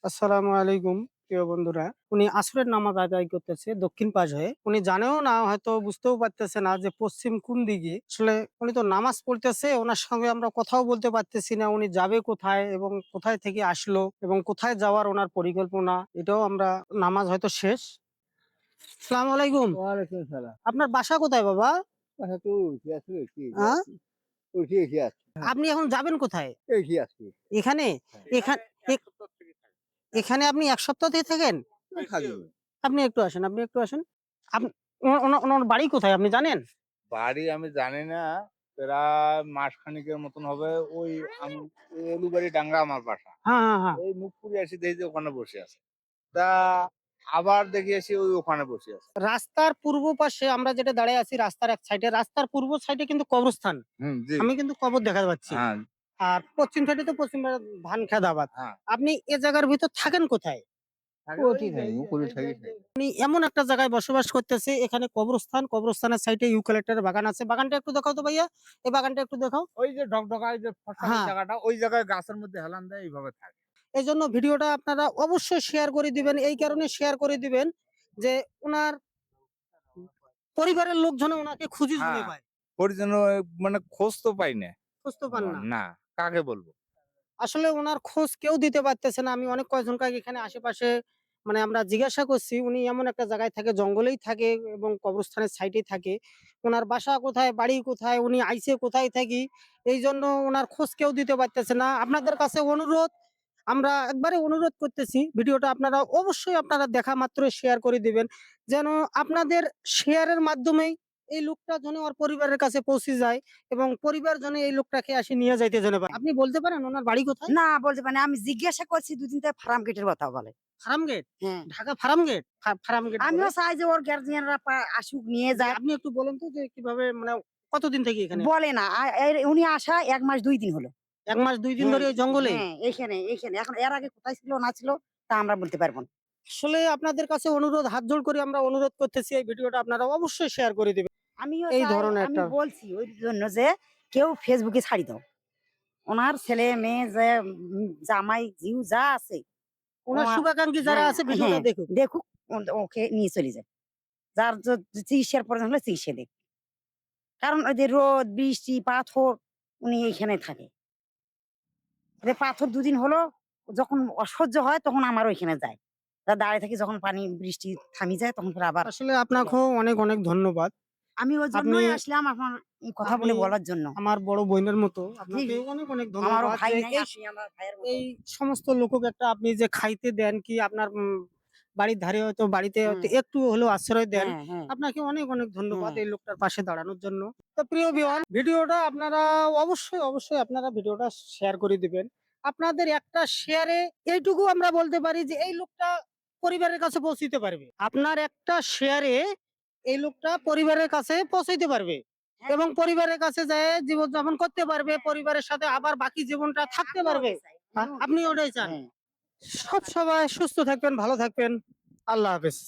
আসসালামু আলাইকুম প্রিয় বন্ধুরা। উনি আসরের নামাজ আদায় করতেছে দক্ষিণ পাশ হয়ে। উনি জানেও না, হয়তো বুঝতেও পারতেছে না যে পশ্চিম কোন দিকে। আসলে উনি তো নামাজ পড়তেছে, ওনার সঙ্গে আমরা কথাও বলতে পারতেছি না। উনি যাবে কোথায় এবং কোথায় থেকে আসলো এবং কোথায় যাওয়ার ওনার পরিকল্পনা, এটাও আমরা নামাজ হয়তো শেষ। আসসালামু আলাইকুম। ওয়ালাইকুম সালাম। আপনার বাসা কোথায় বাবা? আচ্ছা তো উঠে আছি, হ্যাঁ, উঠে এসে আছি। হ্যাঁ, আপনি এখন যাবেন কোথায়? এসে আছি। এখানে? হ্যাঁ। এখানে এখানে আপনি এক সপ্তাহ থেকে থাকেন? থাকি। আপনি একটু আসেন, আপনি একটু আসেন। ওনার বাড়ি কোথায় আপনি জানেন? বাড়ি আমি জানি না, প্রায় মাসখানেকের মতন হবে। ওই আমি এলুবাড়ি ডাঙ্গা আমার বাসা। হ্যাঁ, হ্যাঁ, হ্যাঁ। এই মুখ পুড়ে আসি দেখি যে ওখানে বসে আছে। তা আবার দেখি এসে ওই ওখানে বসে আছে। রাস্তার পূর্ব পাশে আমরা যেটা দাঁড়ায় আছি, রাস্তার এক সাইডে, রাস্তার পূর্ব সাইডে কিন্তু কবরস্থান। জি। আমি কিন্তু কবর দেখা পাচ্ছি। হ্যাঁ, আর পশ্চিম সাইডে তো পশ্চিম ধানখেদাবাদ। হ্যাঁ। আপনি এ জায়গার ভিতর থাকেন কোথায়? ওটি থাকি, উপরে থাকি। উনি এমন একটা জায়গায় বসবাস করতেছে, এখানে কবরস্থান, কবরস্থানের সাইডে ইউক্যালিপটাসের বাগান আছে। বাগানটা একটু দেখাও তো ভাইয়া, এই বাগানটা একটু দেখাও। ওই যে ডগডগা যে ফসফানি হ্যাঁ, জায়গাটা, ওই জায়গায় গাছের মধ্যে হেলান দেয়, এইভাবে থাকে। এজন্য ভিডিওটা আপনারা অবশ্যই শেয়ার করে দিবেন। এই কারণে শেয়ার করে দিবেন যে উনার পরিবারের লোক যেন উনাকে খুঁজে শুনে হ্যাঁ, পায়। পরিজন মানে খোঁজ তো পাই না। খোঁজ তো পান না। না, কাকে বলবো? আসলে উনার খোঁজ কেউ দিতে পারতেছে না। আমি অনেক কয়জনকে এখানে আশেপাশে মানে আমরা জিজ্ঞাসা করছি। উনি এমন একটা জায়গায় থাকে, জঙ্গলেই থাকে এবং কবরস্থানের সাইডেই থাকে। উনার বাসা কোথায়, বাড়ি কোথায়, উনি আইছে কোথায় থাকি, এইজন্য উনার খোঁজ কেউ দিতে পারতেছে না। আপনাদের কাছে অনুরোধ, আমরা একবারে অনুরোধ করতেছি, ভিডিওটা আপনারা অবশ্যই আপনারা দেখা মাত্রই শেয়ার করে দিবেন। যেন আপনাদের শেয়ারের মাধ্যমেই এই লোকটা যেন ওর পরিবারের কাছে পৌঁছে যায় এবং পরিবার যেন এই লোকটাকে আসে নিয়ে যাইতে যেন পারে। আপনি বলতে পারেন ওনার বাড়ি কোথায়? না বলতে পারি না। আমি জিজ্ঞাসা করছি ২ দিন থেকে ফার্ম গেটের কথা বলে। Farm gate? হ্যাঁ। Dhaka farm gate? Farm gate বলে? আমিও চাই যে ওর গার্জিয়ানরা আসুক নিয়ে জি, যাক। আপনি একটু বলেন তো যে কিভাবে, মানে কতদিন থেকে এখানে? বলে না। উনি আসা ১ মাস ২ দিন হলো। ১ মাস ২ দিন হ্যাঁ, ধরে ওই জঙ্গলেই? হ্যাঁ, এইখানে। এখন এর আগে কোথায় ছিল না ছিল তা আমরা বলতে পারব না। আসলে আপনাদের কাছে অনুরোধ, হাত জোড় করে আমরা অনুরোধ করতেছি, এই ভিডিওটা আপনারা অবশ্যই শেয়ার করে দিবেন। আমিও এই চাই, ধরনের আমি একটা বলছি ওই জন্য যে কেউ ফেসবুকে ছাড়ি দাও। উনার ছেলে মেয়ে যে জামাই জিউ যা আছে উনার ওনার শুভাকাঙ্ক্ষী যারা হ্যাঁ, আছে ভিডিওটা হ্যাঁ, দেখুক। দেখুক ওকে নিয়ে চলে যায়। যার চিকিৎসার প্রয়োজন হলে চিকিৎসা দেখ। কারণ ওই যে রোদ, বৃষ্টি, পাথর উনি এইখানে থাকে। যে পাথর ২ দিন হলো যখন অসহ্য হয় তখন আমার ওইখানে যায়। দাঁড়ায় থাকি যখন পানি বৃষ্টি থামি যায় তখন ফের আবার আসলে চলে আপনাকেও আসি। অনেক, অনেক ধন্যবাদ। আমি ওই আপনি জন্যই আসলাম আপনার এই কথা আপনি বলে বলার জন্য। আমার বড় বোনের মতো। জি, আপনাকে অনেক, অনেক আমারও ধন্যবাদ ভাই যে নাই, আপনি আমার ভাইয়ের মতো। এই সমস্ত লোকক একটা আপনি যে খাইতে দেন, কি আপনার বাড়ির ধারে হয়তো, বাড়িতে হয়তো হুম, একটু হলেও আশ্রয় দেন। হ্যাঁ, হ্যাঁ, আপনাকে অনেক, অনেক ধন্যবাদ হ্যাঁ। এই লোকটার পাশে দাঁড়ানোর জন্য। তো প্রিয় ভিউয়ার, ভিডিওটা আপনারা অবশ্যই, অবশ্যই আপনারা ভিডিওটা শেয়ার করে দিবেন। আপনাদের একটা শেয়ারে এইটুকু আমরা বলতে পারি যে এই লোকটা পরিবারের কাছে পৌঁছিতে পারবে। আপনার একটা শেয়ারে এই লোকটা পরিবারের কাছে পৌঁছাইতে পারবে হ্যাঁ, এবং পরিবারের কাছে যেয়ে জীবনযাপন করতে পারবে। পরিবারের সাথে আবার বাকি জীবনটা থাকতে আমিও পারবে। ওটাই চাই। আমিও ওটাই আপনি চাই। ওটাই চান? হ্যাঁ। সবাই সুস্থ থাকবেন, ভালো থাকবেন। আল্লাহ হাফেজ।